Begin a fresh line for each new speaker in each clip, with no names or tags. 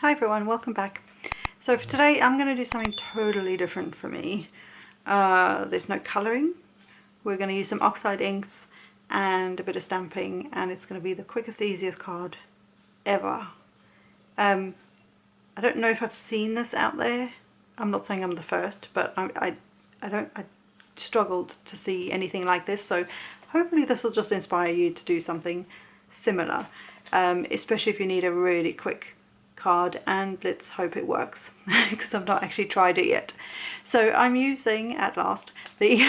Hi everyone, welcome back. So for today I'm going to do something totally different for me. There's no colouring. We're going to use some oxide inks and a bit of stamping, and it's going to be the quickest, easiest card ever. I don't know if I've seen this out there. I'm not saying I'm the first, but I struggled to see anything like this, so hopefully this will just inspire you to do something similar, especially if you need a really quick card, and let's hope it works because I've not actually tried it yet. So I'm using, at last, the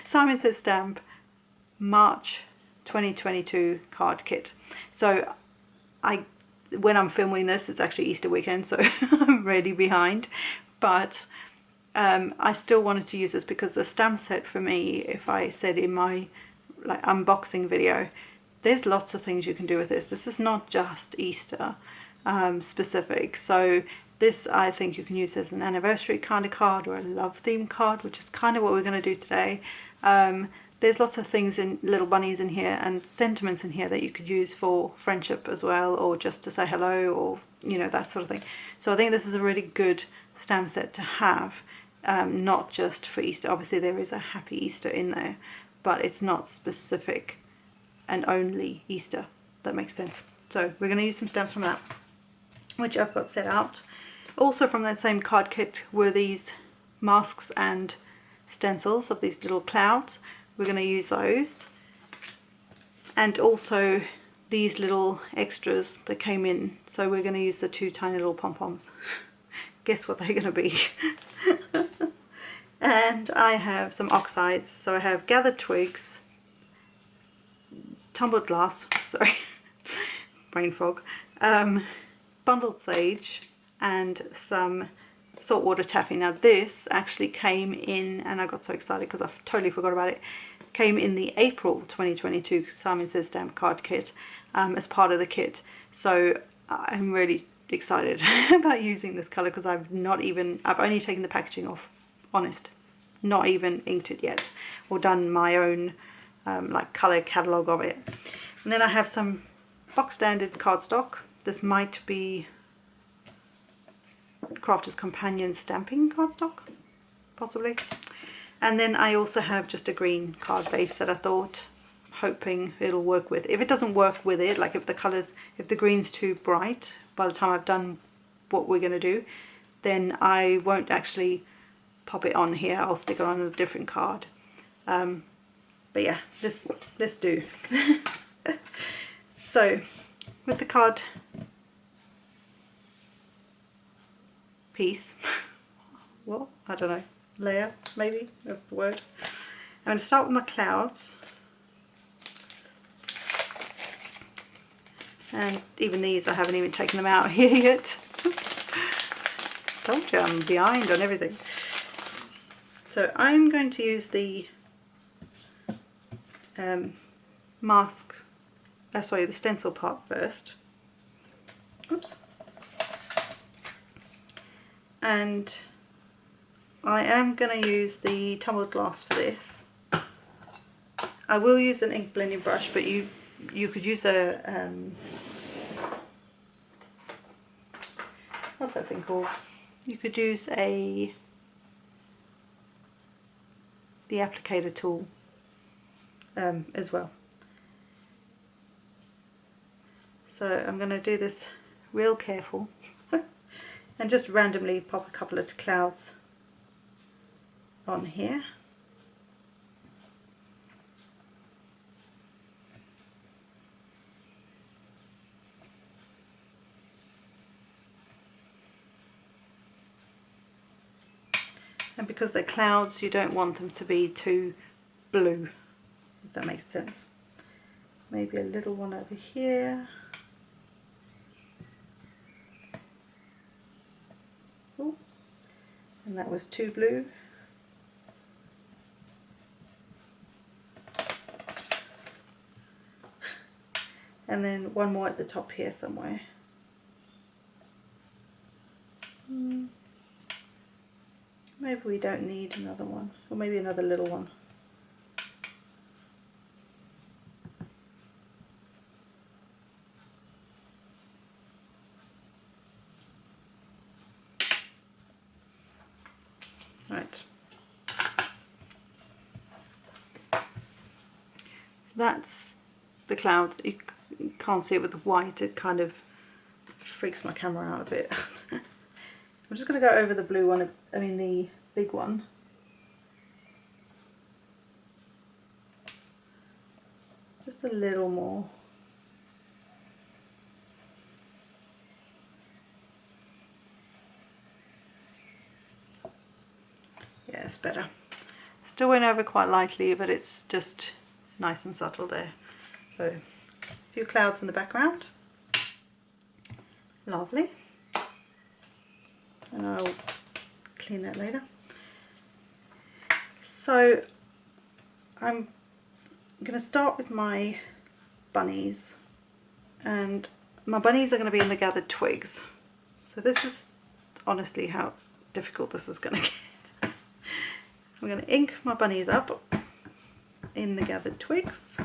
Simon Says Stamp March 2022 card kit. So when I'm filming this, it's actually Easter weekend, so I'm really behind, but I still wanted to use this because the stamp set for me, if I said in my unboxing video, there's lots of things you can do with this. This is not just Easter specific. So this, I think you can use as an anniversary kind of card or a love theme card, which is kind of what we're going to do today. There's lots of things in little bunnies in here and sentiments in here that you could use for friendship as well, or just to say hello, or you know, that sort of thing. So I think this is a really good stamp set to have, not just for Easter. Obviously there is a happy Easter in there, but it's not specific and only Easter. That makes sense. So we're going to use some stamps from that, which I've got set out. Also from that same card kit were these masks and stencils of these little clouds. We're going to use those, and also these little extras that came in. So we're going to use the two tiny little pom-poms. Guess what they're going to be. And I have some oxides. So I have gathered twigs, tumbled glass, sorry, brain fog, bundled sage, and some saltwater taffy. Now this actually came in, and I got so excited because I totally forgot about it, came in the April 2022 Simon Says Stamp card kit as part of the kit. So I'm really excited about using this colour because I've only taken the packaging off, honest, not even inked it yet or done my own like colour catalogue of it. And then I have some box standard cardstock. This might be Crafter's Companion stamping cardstock, possibly. And then I also have just a green card base that I thought, hoping it'll work with. If it doesn't work with it, like if the green's too bright by the time I've done what we're going to do, then I won't actually pop it on here. I'll stick it on a different card. But yeah, let's do. So with the card piece, well, I don't know, layer maybe, that's the word. I'm going to start with my clouds, and even these I haven't even taken them out here yet. Told you I'm behind on everything. So I'm going to use the the stencil part first. Oops. And I am going to use the tumbled glass for this. I will use an ink blending brush, but you could use a what's that thing called? You could use the applicator tool as well. So I'm going to do this real careful and just randomly pop a couple of clouds on here. And because they're clouds, you don't want them to be too blue, if that makes sense. Maybe a little one over here. Ooh. And that was too blue. And then one more at the top here somewhere. Maybe we don't need another one, or maybe another little one. Right. So that's the clouds. You can't see it with the white, it kind of freaks my camera out a bit. I'm just going to go over the blue one, I mean the big one. Just a little more. Yeah, it's better. Still went over quite lightly, but it's just nice and subtle there. So, a few clouds in the background. Lovely. And I'll clean that later. So, I'm going to start with my bunnies. And my bunnies are going to be in the gathered twigs. So this is honestly how difficult this is going to get. I'm going to ink my bunnies up in the gathered twigs.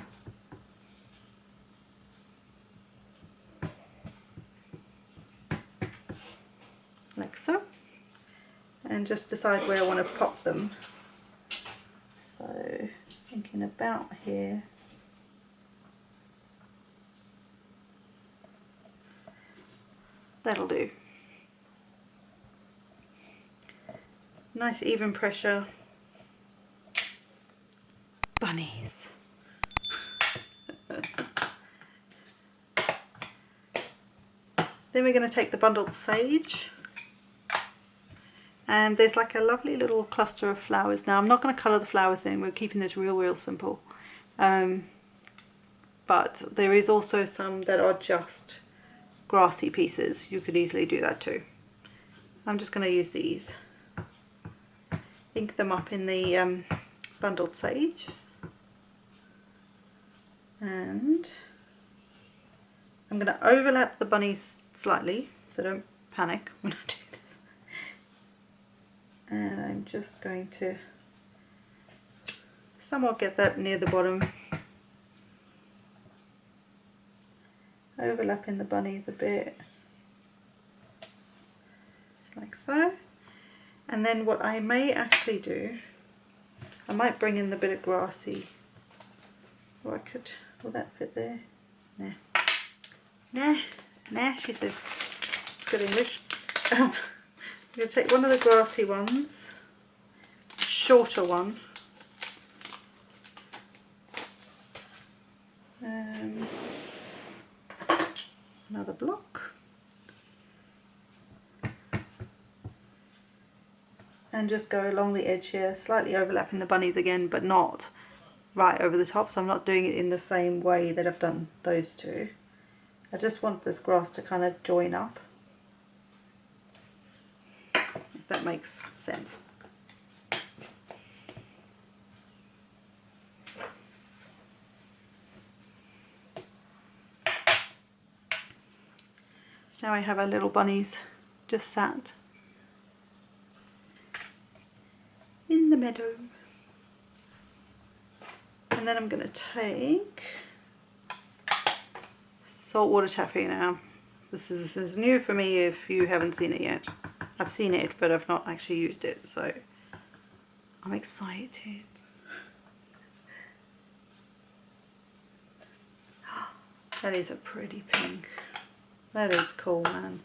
Like so. And just decide where I want to pop them. So thinking about here. That'll do. Nice even pressure. Bunnies. Then we're going to take the bundled sage. And there's like a lovely little cluster of flowers. Now I'm not going to colour the flowers in, we're keeping this real simple. But there is also some that are just grassy pieces. You could easily do that too. I'm just going to use these. Ink them up in the bundled sage. And I'm going to overlap the bunnies slightly, so don't panic when I do this. And I'm just going to somewhat get that near the bottom. Overlapping the bunnies a bit, like so. And then what I may actually do, I might bring in the bit of grassy, or I could, will that fit there? Nah, she says. Good English. I'm going to take one of the grassy ones, shorter one. Another block. And just go along the edge here, slightly overlapping the bunnies again, but not right over the top, so I'm not doing it in the same way that I've done those two. I just want this grass to kind of join up, if that makes sense. So now I have our little bunnies just sat in the meadow. And then I'm going to take saltwater taffy now. This is new for me if you haven't seen it yet. I've seen it, but I've not actually used it, so I'm excited. That is a pretty pink. That is cool, man.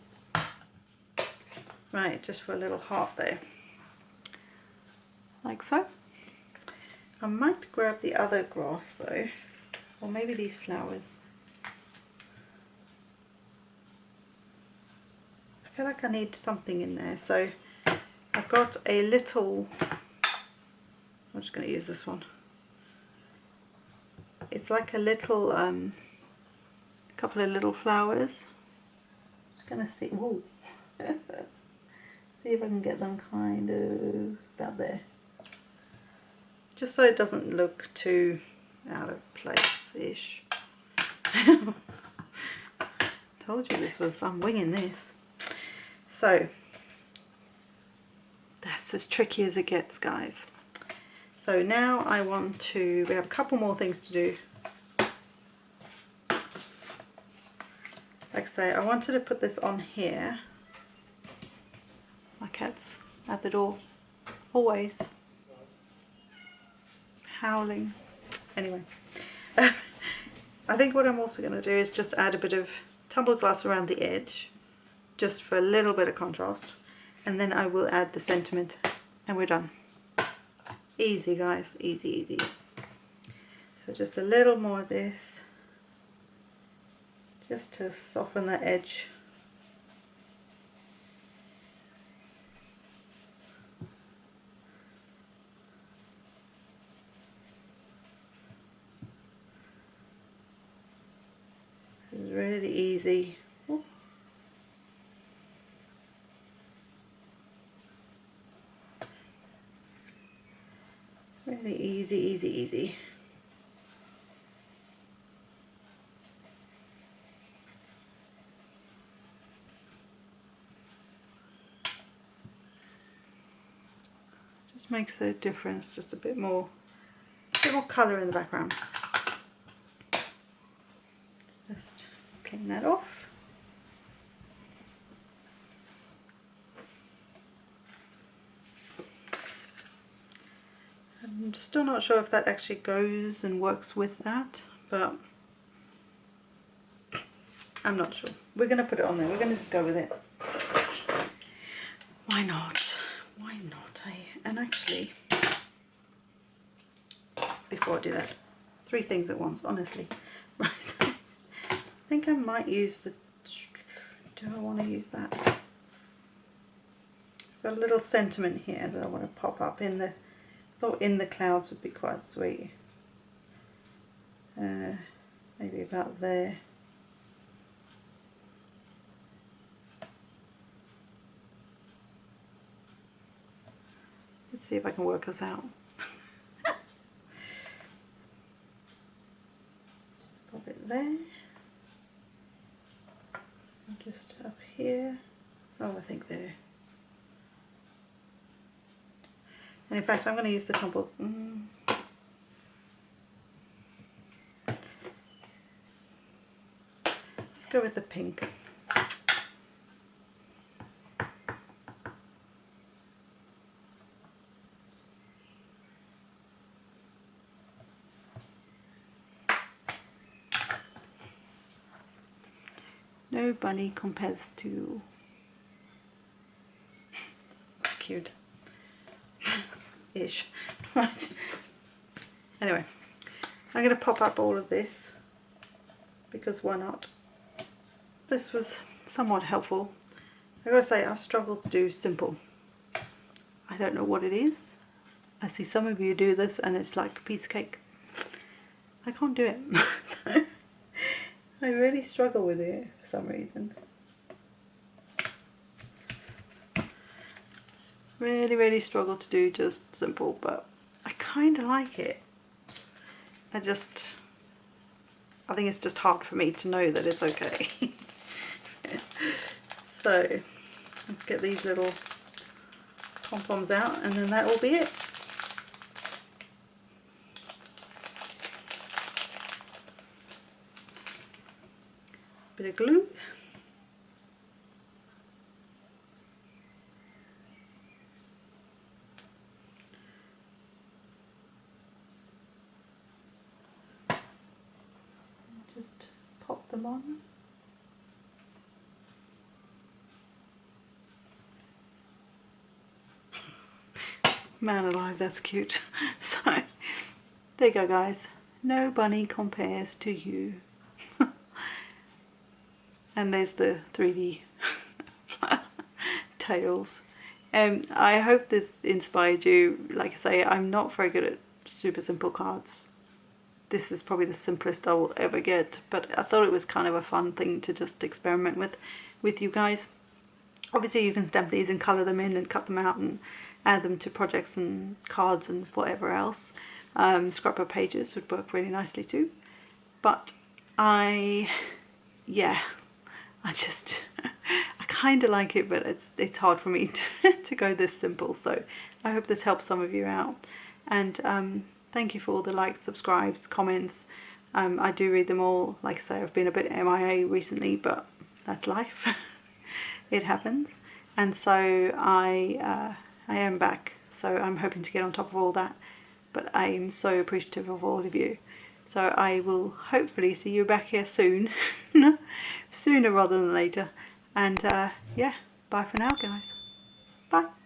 Right, just for a little heart there. Like so. I might grab the other grass though, or maybe these flowers. I feel like I need something in there, so I've got a little, I'm just going to use this one. It's like a little, couple of little flowers. Just going to see, whoa. See if I can get them kind of about there. Just so it doesn't look too out of place-ish. Told you this was, I'm winging this. So, that's as tricky as it gets, guys. So now I want to, we have a couple more things to do. Like I say, I wanted to put this on here. My cat's at the door. always. Howling. Anyway. I think what I'm also going to do is just add a bit of tumbled glass around the edge, just for a little bit of contrast, and then I will add the sentiment and we're done. Easy guys, easy, easy. So just a little more of this, just to soften that edge. This is really easy. Ooh. Really easy, easy, easy. Just makes a difference, just a bit more colour in the background. Just clean that off. I'm still not sure if that actually goes and works with that, but I'm not sure. We're going to put it on there. We're going to just go with it. Why not? Why not, eh? And actually, before I do that, 3 things at once, honestly. Right, I think I might use the... Do I want to use that? I've got a little sentiment here that I want to pop up in the... thought in the clouds would be quite sweet. Maybe about there. Let's see if I can work this out. Pop it there. Just up here. Oh, I think there. And in fact, I'm going to use the tumble. Let's go with the pink. No bunny compares to you. Cute. Ish. Right. Anyway, I'm going to pop up all of this because why not? This was somewhat helpful. I gotta say, I struggle to do simple. I don't know what it is. I see some of you do this and it's like a piece of cake. I can't do it. So I really struggle with it for some reason. Really struggle to do just simple, but I kind of like it. I think it's just hard for me to know that it's okay. So let's get these little pom-poms out and then that will be it. Bit of glue. Just pop them on. Man alive, that's cute. So there you go guys. No bunny compares to you. And there's the 3D tails. I hope this inspired you. Like I say, I'm not very good at super simple cards. This is probably the simplest I will ever get, but I thought it was kind of a fun thing to just experiment with you guys. Obviously you can stamp these and colour them in and cut them out and add them to projects and cards and whatever else. Scrapbook pages would work really nicely too. But I kind of like it, but it's hard for me to go this simple. So I hope this helps some of you out, and thank you for all the likes, subscribes, comments. I do read them all. Like I say, I've been a bit MIA recently, but that's life. It happens. And so I am back. so I'm hoping to get on top of all that. But I am so appreciative of all of you. So I will hopefully see you back here soon, sooner rather than later. And yeah, bye for now, guys. Bye.